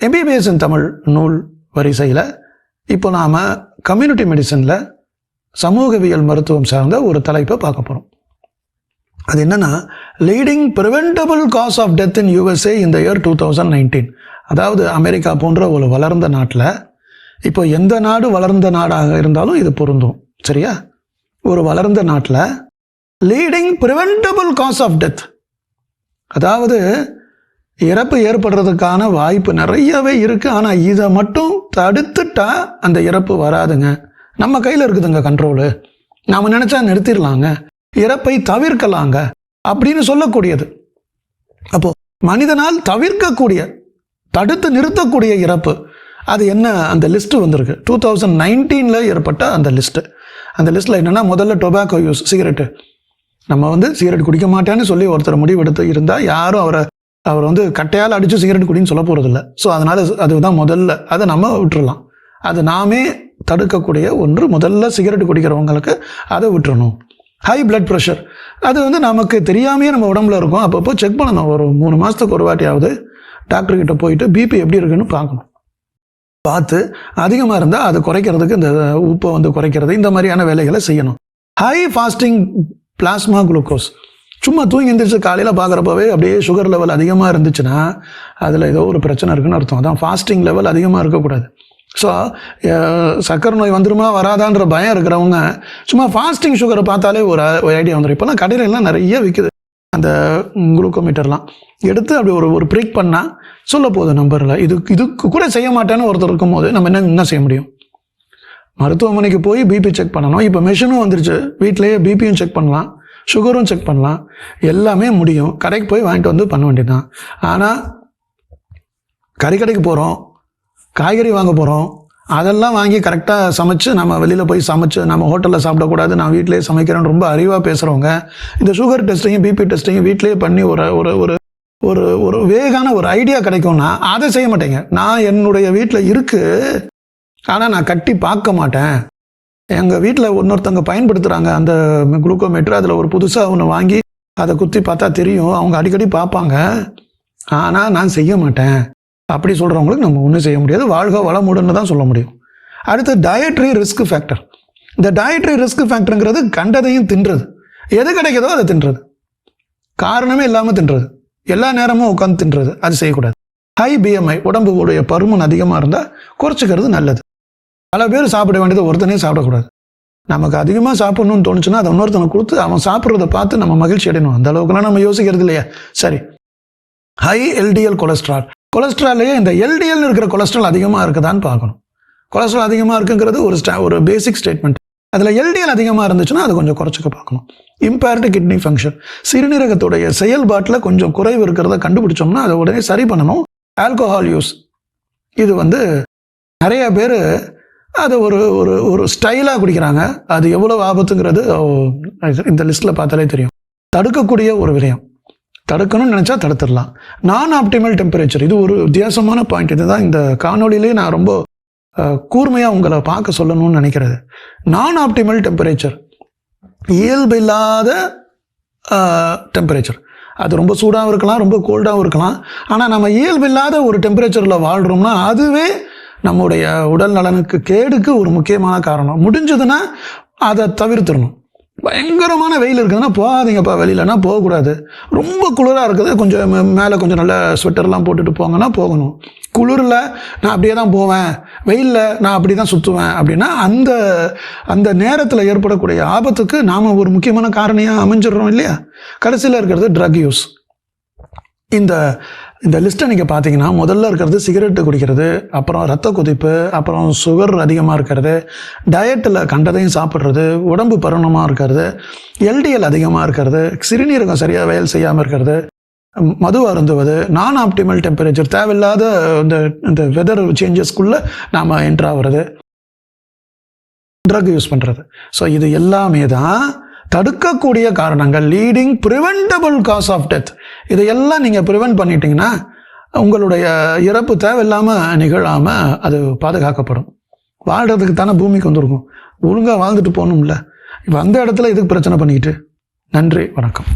MBBS இன் தமிழ் நூல் வரிசையில் இப்போ நாம் கம்யூனிட்டி மெடிசனில் சமூகவியல் மருத்துவம் சார்ந்த ஒரு தலைப்பை பார்க்க போகிறோம். அது என்னென்னா, leading preventable cause of death in USA இந்த இயர் 2019. அதாவது அமெரிக்கா போன்ற ஒரு வளர்ந்த நாட்டில், இப்போ எந்த நாடு வளர்ந்த நாடாக இருந்தாலும் இது பொருந்தும், சரியா? ஒரு வளர்ந்த நாட்டில் leading preventable cause of death, அதாவது இறப்பு ஏற்படுறதுக்கான வாய்ப்பு நிறையவே இருக்குது. ஆனால் இதை மட்டும் தடுத்துட்டா அந்த இறப்பு வராதுங்க. நம்ம கையில் இருக்குதுங்க கண்ட்ரோலு, நாம் நினச்சா நிறுத்திடலாங்க, இறப்பை தவிர்க்கலாங்க அப்படின்னு சொல்லக்கூடியது. அப்போது மனிதனால் தவிர்க்கக்கூடிய, தடுத்து நிறுத்தக்கூடிய இறப்பு அது என்ன? அந்த லிஸ்ட்டு வந்திருக்கு 2019 ஏற்பட்ட அந்த லிஸ்ட்டு. அந்த லிஸ்ட்டில் என்னென்னா, முதல்ல டொபாக்கோ யூஸ், சிகரெட்டு. நம்ம சிகரெட் குடிக்க மாட்டேன்னு சொல்லி ஒருத்தர் முடிவெடுத்து இருந்தால் யாரும் அவர் கட்டையால் அடித்து சிகரெட் குடின்னு சொல்ல போகிறதில்ல. ஸோ அதனால் அதுதான் முதல்ல, அதை நம்ம விட்டுறலாம். அது நாமே தடுக்கக்கூடிய ஒன்று. முதல்ல சிகரெட் குடிக்கிறவங்களுக்கு அதை விட்டுறணும். ஹை பிளட் ப்ரெஷர், அது நமக்கு தெரியாமையே நம்ம உடம்புல இருக்கும். அப்பப்போ செக் பண்ணணும். ஒரு 3 மாதத்துக்கு ஒரு வாட்டியாவது டாக்டர்கிட்ட போயிட்டு பிபி எப்படி இருக்குன்னு பார்க்கணும். பார்த்து அதிகமாக இருந்தால் அது குறைக்கிறதுக்கு, இந்த உப்பை குறைக்கிறது, இந்த மாதிரியான வேலைகளை செய்யணும். ஹை ஃபாஸ்டிங் பிளாஸ்மா குளுக்கோஸ், சும்மா தூங்கி எழுந்திரிச்சு காலையில் பார்க்குறப்பவே அப்படியே சுகர் லெவல் அதிகமாக இருந்துச்சுன்னா அதில் ஏதோ ஒரு பிரச்சனை இருக்குன்னு அர்த்தம். அதான் ஃபாஸ்டிங் லெவல் அதிகமாக இருக்கக்கூடாது. ஸோ சக்கரை நோய் வந்துருமா வராதான்ற பயம் இருக்கிறவங்க சும்மா ஃபாஸ்டிங் சுகரை பார்த்தாலே ஒரு ஐடியா வந்துடும். இப்போலாம் கடையிலலாம் நிறைய விற்குது அந்த குளுக்கோமீட்டர்லாம். எடுத்து அப்படி ஒரு ப்ரிக் பண்ணால் சொல்ல போகுது நம்பரில். இதுக்கு கூட செய்ய மாட்டேன்னு ஒருத்தர் இருக்கும்போது நம்ம என்ன செய்ய முடியும்? மருத்துவமனைக்கு போய் பிபி செக் பண்ணணும். இப்போ மெஷினும் வந்துருச்சு, வீட்டிலேயே பிபியும் செக் பண்ணலாம், சுகரும் செக் பண்ணலாம், எல்லாமே முடியும். கடைக்கு போய் வாங்கிட்டு பண்ண வேண்டியதுதான். ஆனால் கறிக்கடைக்கு போகிறோம், காய்கறி வாங்க போகிறோம், அதெல்லாம் வாங்கி கரெக்டாக சமைச்சு, நம்ம வெளியில் போய் சமைச்சு நம்ம ஹோட்டலில் சாப்பிடக்கூடாது, நான் வீட்டிலேயே சமைக்கிறேன்னு ரொம்ப அறிவாக பேசுகிறவங்க இந்த சுகர் டெஸ்ட்டையும் பிபி டெஸ்ட்டையும் வீட்டிலேயே பண்ணி ஒரு ஒரு ஒரு ஒரு வேகான ஒரு ஐடியா கிடைக்கும்னா அதை செய்ய மாட்டேங்க. நான் என்னுடைய வீட்டில் இருக்குது, ஆனால் நான் கட்டி பார்க்க மாட்டேன். எங்கள் வீட்டில் இன்னொருத்தவங்க பயன்படுத்துகிறாங்க அந்த குளுக்கோமீட்டர், அதில் ஒரு புதுசாக ஒன்று வாங்கி அதை குத்தி பார்த்தா தெரியும், அவங்க அடிக்கடி பார்ப்பாங்க, ஆனால் நான் செய்ய மாட்டேன் அப்படி சொல்கிறவங்களுக்கு நம்ம ஒன்றும் செய்ய முடியாது. வாழ்க வளமுடன்னு தான் சொல்ல முடியும். அடுத்து டயட்ரி ரிஸ்க் ஃபேக்டர். இந்த டயட்ரி ரிஸ்க் ஃபேக்டருங்கிறது கண்டதையும் தின்றது, எது கிடைக்கிறதோ அதை தின்றது, காரணமே இல்லாமல் தின்றது, எல்லா நேரமும் உட்காந்து தின்றது, அது செய்யக்கூடாது. ஹை BMI, உடம்புடைய பருமன் அதிகமாக இருந்தால் குறைச்சிக்கிறது நல்லது. பல பேர் சாப்பிட வேண்டியது ஒருத்தனே சாப்பிடக்கூடாது. நமக்கு அதிகமாக சாப்பிடணும்னு தோணுச்சுன்னா அதை இன்னொருத்தனை கொடுத்து அவன் சாப்பிட்றத பார்த்து நம்ம மகிழ்ச்சி அடையணும். அந்த அளவுக்குலாம் நம்ம யோசிக்கிறது இல்லையா? சரி. High LDL cholesterol. கொலஸ்ட்ரால்லையே இந்த LDL இருக்கிற கொலஸ்ட்ரால் அதிகமாக இருக்குதான்னு பார்க்கணும். கொலஸ்ட்ரால் அதிகமாக இருக்குங்கிறது ஒரு பேசிக் ஸ்டேட்மெண்ட். அதில் LDL அதிகமாக இருந்துச்சுன்னா அதை கொஞ்சம் குறைச்சிக்க பார்க்கணும். இம்பேர்டு கிட்னி ஃபங்க்ஷன், சிறுநீரகத்துடைய செயல்பாட்டில் கொஞ்சம் குறைவு இருக்கிறத கண்டுபிடிச்சோம்னா அதை உடனே சரி பண்ணணும். ஆல்கோஹால் யூஸ், இது நிறைய பேர் அதை ஒரு ஸ்டைலாக குடிக்கிறாங்க. அது எவ்வளோ ஆபத்துங்கிறது இந்த லிஸ்ட்டில் பார்த்தாலே தெரியும். தடுக்கக்கூடிய ஒரு விடயம், தடுக்கணும்னு நினச்சா தடுத்துடலாம். நான் ஆப்டிமல் டெம்பரேச்சர், இது ஒரு வித்தியாசமான பாயிண்ட். இதுதான் இந்த காணொலியிலே நான் ரொம்ப கூர்மையாக உங்களை பார்க்க சொல்லணும்னு நினைக்கிறது. நான் ஆப்டிமல் டெம்பரேச்சர், இயல்பு இல்லாத டெம்பரேச்சர். அது ரொம்ப சூடாகவும் இருக்கலாம், ரொம்ப கோல்டாகவும் இருக்கலாம். ஆனால் நம்ம இயல்பு இல்லாத ஒரு டெம்பரேச்சரில் வாழ்கிறோம்னா அதுவே நம்முடைய உடல் நலனுக்கு கேடுக்கு ஒரு முக்கியமான காரணம். முடிஞ்சதுன்னா அதை தவிர்த்துடணும். பயங்கரமான வெயில் இருக்குதுன்னா போகாதீங்கப்பா, வெளியிலனா போகக்கூடாது. ரொம்ப குளிராக இருக்குது, கொஞ்சம் மேலே கொஞ்சம் நல்ல ஸ்வெட்டர்லாம் போட்டுட்டு போங்கன்னா போகணும். குளிரில் நான் அப்படியே தான் போவேன், வெயிலில் நான் அப்படி தான் சுற்றுவேன் அப்படின்னா அந்த நேரத்தில் ஏற்படக்கூடிய ஆபத்துக்கு நாம் ஒரு முக்கியமான காரணியாக அமைஞ்சிடுறோம் இல்லையா? கடைசியில் இருக்கிறது ட்ரக் யூஸ். இந்த லிஸ்ட்டை நீங்கள் பார்த்தீங்கன்னா முதல்ல இருக்கிறது சிகரெட்டு குடிக்கிறது, அப்புறம் ரத்த கொதிப்பு, அப்புறம் சுகர் அதிகமாக இருக்கிறது, டயட்டில் கண்டதையும் சாப்பிட்றது, உடம்பு பருமனாக இருக்கிறது, LDL அதிகமாக இருக்கிறது, சிறுநீரகம் சரியாக வேலை செய்யாமல் இருக்கிறது, மது அருந்துவது, நான் ஆப்டிமல் டெம்பரேச்சர், தேவையில்லாத இந்த வெதர் சேஞ்சஸ்க்குள்ளே நாம் என்ட்ரு ஆகிறது, ட்ரக் யூஸ் பண்ணுறது. ஸோ இது எல்லாமே தான் தடுக்கக்கூடிய காரணங்கள், leading preventable cause of death. இதையெல்லாம் நீங்கள் ப்ரிவென்ட் பண்ணிட்டீங்கன்னா உங்களுடைய இறப்பு தேவையில்லாமல் நிகழாமல் அது பாதுகாக்கப்படும். வாழ்கிறதுக்கு தானே பூமிக்கு வந்திருக்கும், ஒழுங்காக வாழ்ந்துட்டு போகணும்ல. இப்போ அந்த இடத்துல இதுக்கு பிரச்சனை பண்ணிக்கிட்டு. நன்றி, வணக்கம்.